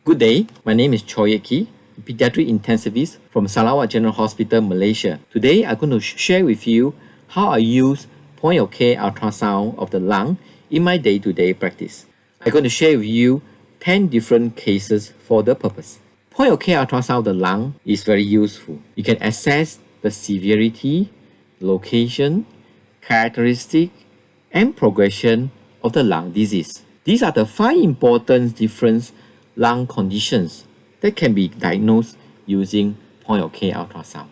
Good day, my name is Choi Ki, pediatric intensivist from Sarawak General Hospital, Malaysia. Today, I'm going to share with you how I use point-of-care ultrasound of the lung in my day-to-day practice. I'm going to share with you 10 different cases for the purpose. Point-of-care ultrasound of the lung is very useful. You can assess the severity, location, characteristic, and progression of the lung disease. These are the 5 important different lung conditions that can be diagnosed using point-of-care ultrasound.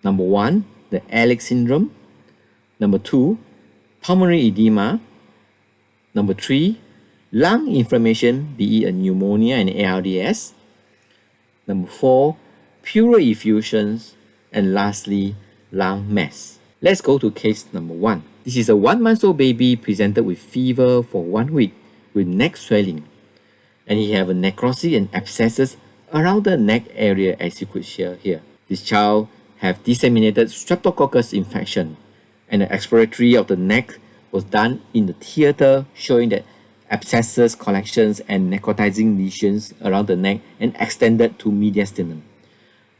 Number 1, the Ehrlich syndrome. Number 2, pulmonary edema. Number 3, lung inflammation, be it a pneumonia and ARDS. Number 4, pleural effusions. And lastly, lung mass. Let's go to case number 1. This is a 1-month-old baby presented with fever for 1 week with neck swelling. And he have a necrosis and abscesses around the neck area, as you could see here. This child have disseminated streptococcus infection, and the exploratory of the neck was done in the theater, showing that abscesses, collections, and necrotizing lesions around the neck and extended to mediastinum.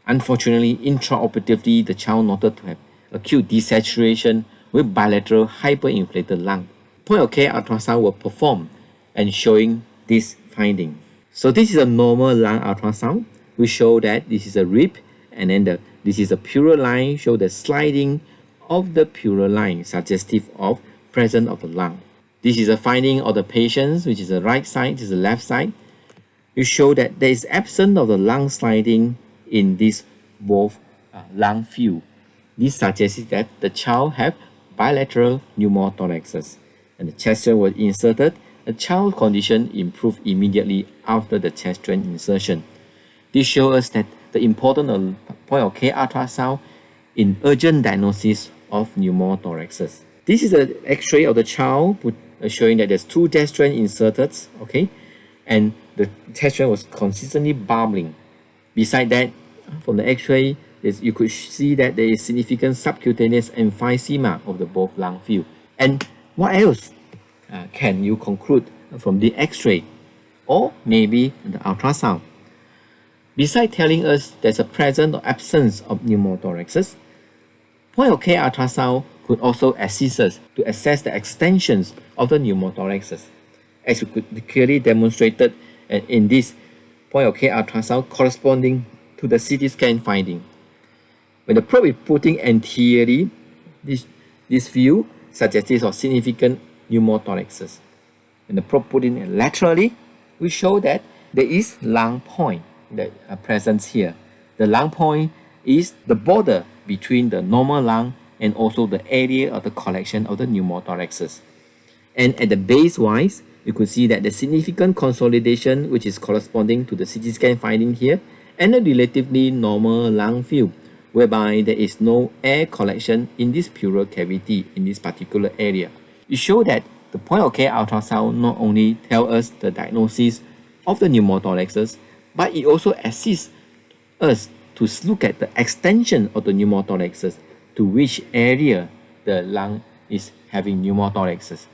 Unfortunately, intraoperatively, the child noted to have acute desaturation with bilateral hyperinflated lung. Point-of-care ultrasound were performed and showing this finding. So this is a normal lung ultrasound. We show that this is a rib, and then this is a pleural line, show the sliding of the pleural line, suggestive of presence of the lung. This is a finding of the patients, which is the right side, this is the left side. You show that there is absence of the lung sliding in this both lung field. This suggests that the child have bilateral pneumothorax, and the chest drain was inserted. The child's condition improved immediately after the chest drain insertion. This shows us that the importance of point-of-care ultrasound in urgent diagnosis of pneumothorax. This is an X-ray of the child showing that there's 2 chest drain inserted, okay, and the chest drain was consistently bubbling. Beside that, from the X-ray, you could see that there is significant subcutaneous emphysema of the both lung field. And what else can you conclude from the X-ray or maybe the ultrasound? Besides telling us there's a presence or absence of pneumothorax, point-of-care ultrasound could also assist us to assess the extensions of the pneumothorax, as we could clearly demonstrated in this point-of-care ultrasound corresponding to the CT scan finding. When the probe is putting anteriorly, this view suggests of significant pneumothorax. When the probe put in laterally, we show that there is lung point that are present here. The lung point is the border between the normal lung and also the area of the collection of the pneumothorax. And at the base wise, you could see that the significant consolidation, which is corresponding to the CT scan finding here, and a relatively normal lung field, whereby there is no air collection in this pleural cavity in this particular area. It shows that the point-of-care ultrasound not only tells us the diagnosis of the pneumothorax, but it also assists us to look at the extension of the pneumothorax to which area the lung is having pneumothorax.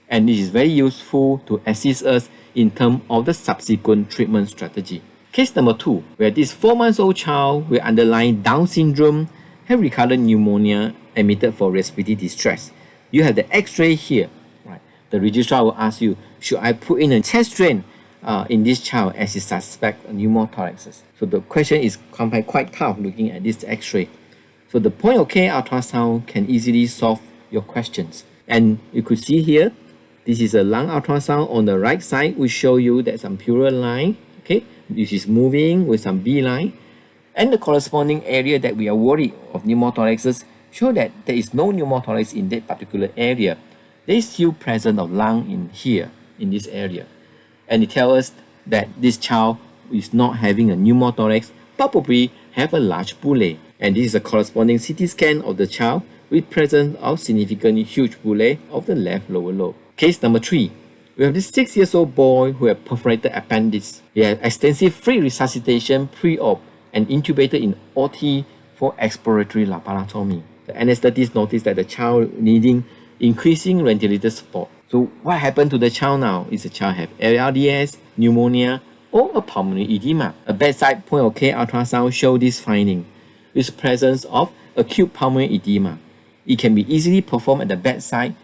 And this is very useful to assist us in terms of the subsequent treatment strategy. Case number 2, where this 4-month-old child with underlying Down syndrome have recurrent pneumonia admitted for respiratory distress. You have the X-ray here. Right? The registrar will ask you, should I put in a chest drain in this child as he suspects pneumothorax? So the question is quite tough looking at this X-ray. So the point-of-care ultrasound can easily solve your questions. And you could see here, this is a lung ultrasound on the right side. We show you that some pleural line, okay, this is moving with some B line, and the corresponding area that we are worried of pneumothorax show that there is no pneumothorax in that particular area. There is still presence of lung in here, in this area. And it tells us that this child is not having a pneumothorax, probably have a large bullae. And this is a corresponding CT scan of the child with presence of significant huge bullae of the left lower lobe. Case number 3. We have this 6-year-old boy who had perforated appendix. He had extensive free resuscitation pre-op and intubated in OT for exploratory laparotomy. The anesthetist noticed that the child needing increasing ventilator support. So what happened to the child now? Is the child have ARDS, pneumonia, or a pulmonary edema. A bedside point of care ultrasound shows this finding with presence of acute pulmonary edema. It can be easily performed at the bedside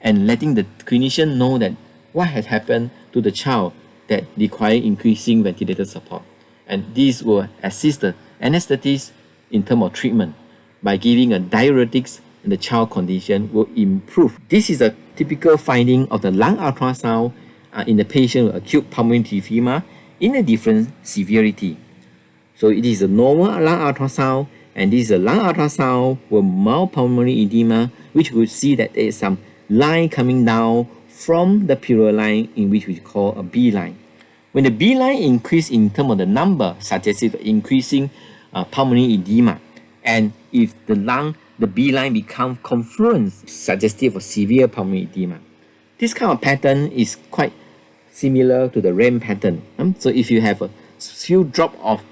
and letting the clinician know that what has happened to the child that require increasing ventilator support. And this will assist the anesthetist in terms of treatment by giving a diuretics, and the child condition will improve. This is a typical finding of the lung ultrasound in the patient with acute pulmonary edema in a different severity. So it is a normal lung ultrasound, and this is a lung ultrasound with mild pulmonary edema, which we see that there is some line coming down from the pleural line, in which we call a B line. When the B line increase in terms of the number, suggestive increasing pulmonary edema, and if the B line become confluence, suggestive of severe pulmonary edema. This kind of pattern is quite similar to the rain pattern. So if you have a few drop of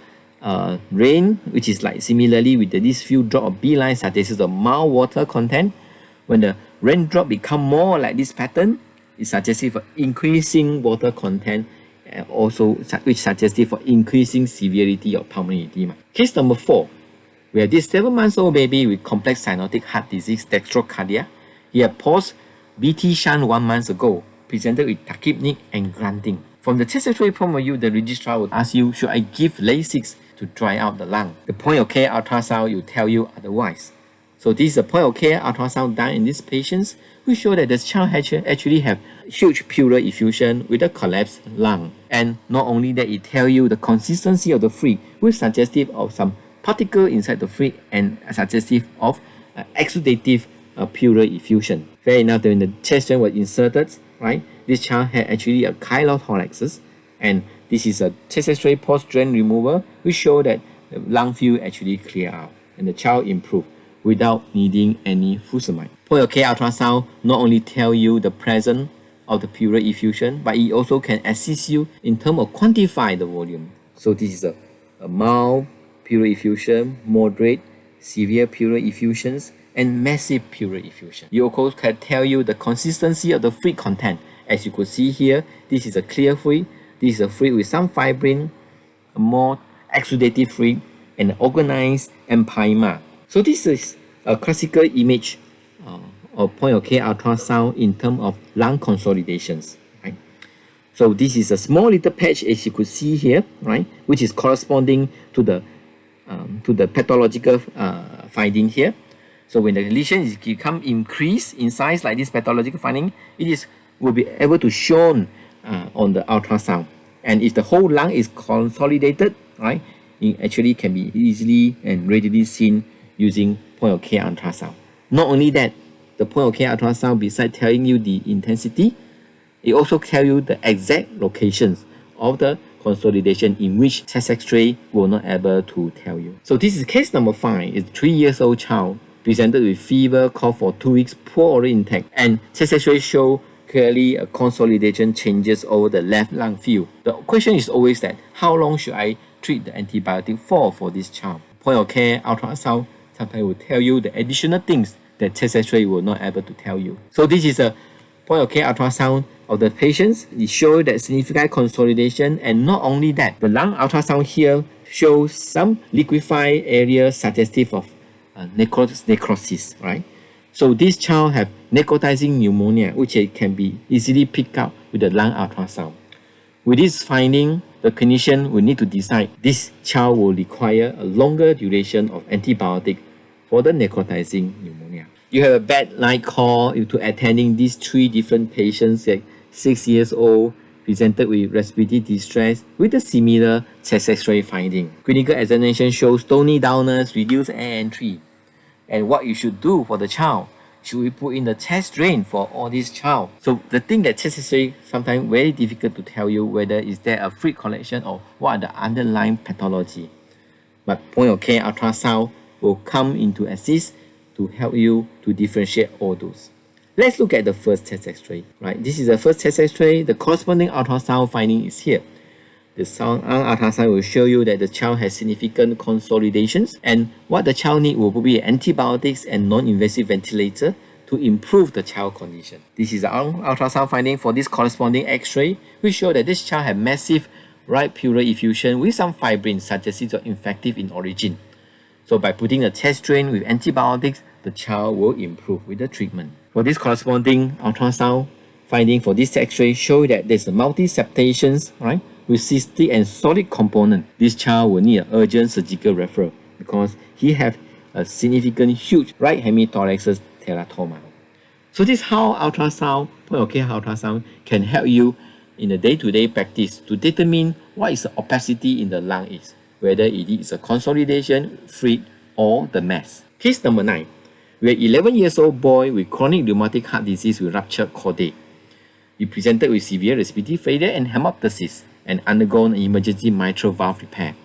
rain, which is like similarly with this few drop of B line, suggests the mild water content. When the raindrop become more like this pattern, it's suggestive for increasing water content, and also which suggestive for increasing severity of pulmonary edema. Case number 4. We have this 7-month-old baby with complex cyanotic heart disease, dextrocardia. He had post BT shunt 1 month ago, presented with tachypnea and grunting. From the chest X-ray point of view, the registrar would ask you, should I give Lasix to dry out the lung? The point of care ultrasound will tell you otherwise. So this is a point of care ultrasound done in these patients, which show that this child actually have huge pleural effusion with a collapsed lung. And not only that, it tells you the consistency of the fluid, which suggestive of some particle inside the fluid and suggestive of exudative pleural effusion. Fair enough, when the chest drain was inserted, right, this child had actually a chylothorax, and this is a chest X-ray post-drain removal, which show that the lung fluid actually clear out and the child improved without needing any fusimide. Point of care ultrasound not only tell you the presence of the pleural effusion, but it also can assist you in terms of quantify the volume. So this is a mild pleural effusion, moderate, severe pleural effusions, and massive pleural effusion. You also can tell you the consistency of the fluid content. As you could see here, this is a clear fluid, this is a fluid with some fibrin, a more exudative fluid, and organized empyema. So this is a classical image of point of care ultrasound in terms of lung consolidations. Right? So this is a small little patch, as you could see here, right, which is corresponding to the pathological finding here. So when the lesion is become increased in size like this pathological finding, will be able to shown on the ultrasound. And if the whole lung is consolidated, right, it actually can be easily and readily seen using point of care ultrasound. Not only that, the point of care ultrasound, besides telling you the intensity, it also tells you the exact locations of the consolidation in which chest X-ray will not able to tell you. So this is case number 5. It's a 3-year-old child presented with fever, cough for 2 weeks, poor oral intake, and chest X-ray show clearly a consolidation changes over the left lung field. The question is always that, how long should I treat the antibiotic for this child? Point of care ultrasound sometimes will tell you the additional things that chest X-ray will not able to tell you. So this is a point of care ultrasound of the patients. It shows that significant consolidation, and not only that, the lung ultrasound here shows some liquefied area suggestive of necrosis, right? So this child have necrotizing pneumonia, which can be easily picked up with the lung ultrasound. With this finding, the clinician will need to decide this child will require a longer duration of antibiotic for the necrotizing pneumonia. You have a bad night call to attending these 3 different patients at 6 years old, presented with respiratory distress with a similar chest X-ray finding. Clinical examination shows stony dullness, reduced air entry. And what you should do for the child, should we put in the chest drain for all this child? So the thing that chest X-ray sometimes very difficult to tell you whether is there a fluid collection or what are the underlying pathology. But point of care ultrasound will come into assist to help you to differentiate all those. Let's look at the first chest X-ray. Right, this is the first chest X-ray. The corresponding ultrasound finding is here. The sound ultrasound will show you that the child has significant consolidations, and what the child needs will be antibiotics and non-invasive ventilator to improve the child condition. This is the ultrasound finding for this corresponding X-ray, which show that this child has massive right pleural effusion with some fibrins suggestive of infective in origin. So by putting a chest drain with antibiotics, the child will improve with the treatment. For this corresponding ultrasound finding for this X-ray show that there's a multi-septations, right, with cystic and solid component. This child will need an urgent surgical referral because he have a significant huge right hemithorax teratoma. So this is how ultrasound, point of care ultrasound, can help you in the day-to-day practice to determine what is the opacity in the lung is, whether it is a consolidation, fluid, or the mass. Case number 9. We are 11 years old boy with chronic rheumatic heart disease with ruptured chordae. He presented with severe respiratory failure and hemoptysis and undergone an emergency mitral valve repair.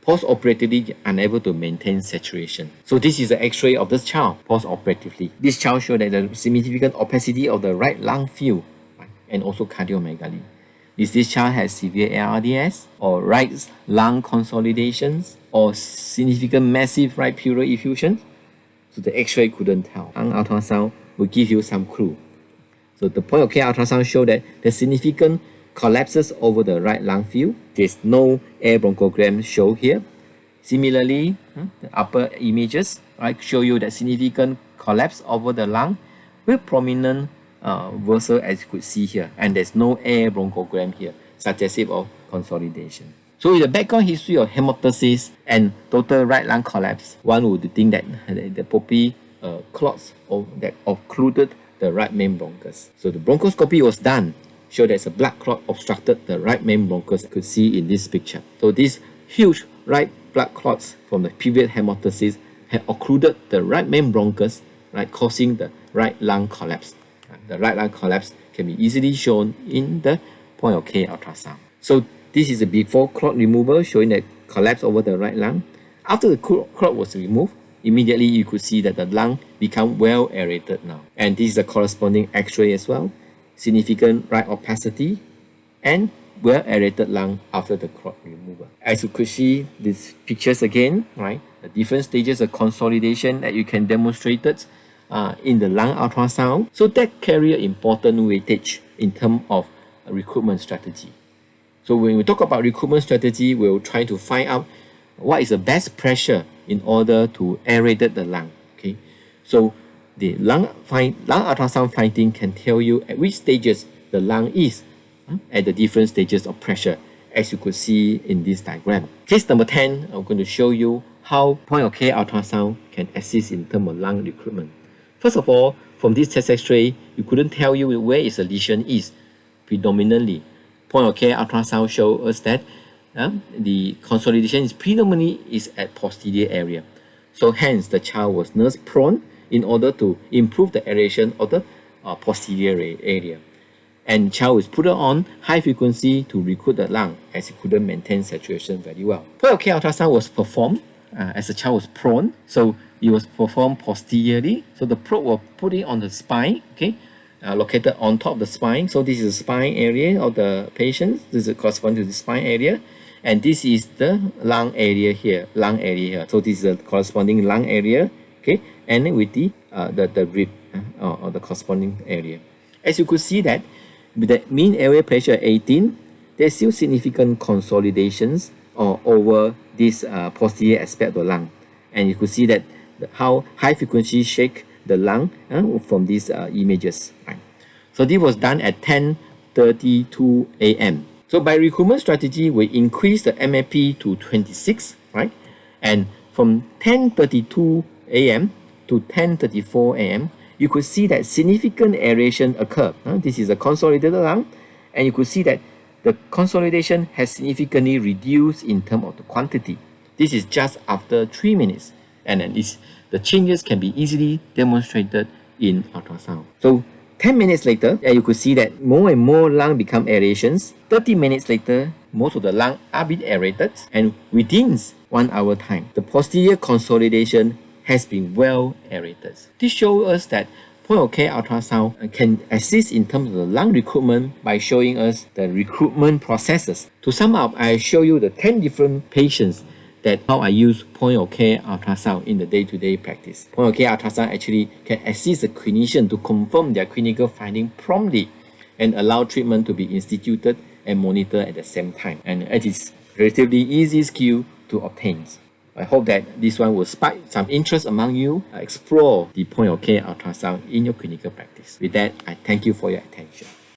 Post-operatively unable to maintain saturation. So this is the X-ray of this child post-operatively. This child showed that the significant opacity of the right lung field, right, and also cardiomegaly. This child has severe ARDS or right lung consolidations or significant massive right pleural effusion. So the X-ray couldn't tell. Lung ultrasound will give you some clue. So the point of care ultrasound showed that the significant collapses over the right lung field. There's no air bronchogram shown here. Similarly, the upper images, right, show you that significant collapse over the lung with prominent vessel as you could see here, and there's no air bronchogram here, suggestive of consolidation. So with the background history of hemoptysis and total right lung collapse, one would think that the POPI clots that occluded the right main bronchus. So the bronchoscopy was done, showed that a blood clot obstructed the right main bronchus, you could see in this picture. So these huge right blood clots from the previous hemoptysis had occluded the right main bronchus, right, causing the right lung collapse. The right lung collapse can be easily shown in the point of care ultrasound. So this is a before clot removal showing that collapse over the right lung. After the clot was removed, immediately you could see that the lung become well aerated now. And this is the corresponding X-ray as well. Significant right opacity and well aerated lung after the clot removal. As you could see these pictures again, right, the different stages of consolidation that you can demonstrate it in the lung ultrasound. So that carry an important weightage in terms of recruitment strategy. So when we talk about recruitment strategy, we'll try to find out what is the best pressure in order to aerate the lung. Okay, so the lung ultrasound finding can tell you at which stages the lung is at the different stages of pressure, as you could see in this diagram. Case number 10, I'm going to show you how point of care ultrasound can assist in terms of lung recruitment. First of all, from this chest X-ray, you couldn't tell you where is the lesion is predominantly. Point of care ultrasound show us that the consolidation is predominantly at posterior area. So hence the child was nurse prone in order to improve the aeration of the posterior area. And child was put on high frequency to recruit the lung as he couldn't maintain saturation very well. Point of care ultrasound was performed as the child was prone. So it was performed posteriorly. So the probe was put on the spine, okay, located on top of the spine. So this is the spine area of the patient. This is corresponding to the spine area. And this is the lung area here, So this is the corresponding lung area, okay, and with the rib or the corresponding area. As you could see that with the mean airway pressure 18, there's still significant consolidations over this posterior aspect of the lung. And you could see that how high frequency shake the lung from these images. Right? So this was done at 10:32 a.m. So by recruitment strategy, we increase the MAP to 26, right? And from 10:32 a.m. to 10:34 a.m., you could see that significant aeration occurred. This is a consolidated lung, and you could see that the consolidation has significantly reduced in terms of the quantity. This is just after 3 minutes, and then the changes can be easily demonstrated in ultrasound. So 10 minutes later, you could see that more and more lung become aerations. 30 minutes later, most of the lung are being aerated, and within 1 hour time, the posterior consolidation has been well aerated. This shows us that point of care ultrasound can assist in terms of the lung recruitment by showing us the recruitment processes. To sum up, I show you the 10 different patients that how I use point of care ultrasound in the day-to-day practice. Point of care ultrasound actually can assist the clinician to confirm their clinical finding promptly and allow treatment to be instituted and monitor at the same time, and it is relatively easy skill to obtain. I hope that this one will spark some interest among you. Explore the point of care ultrasound in your clinical practice. With that, I thank you for your attention.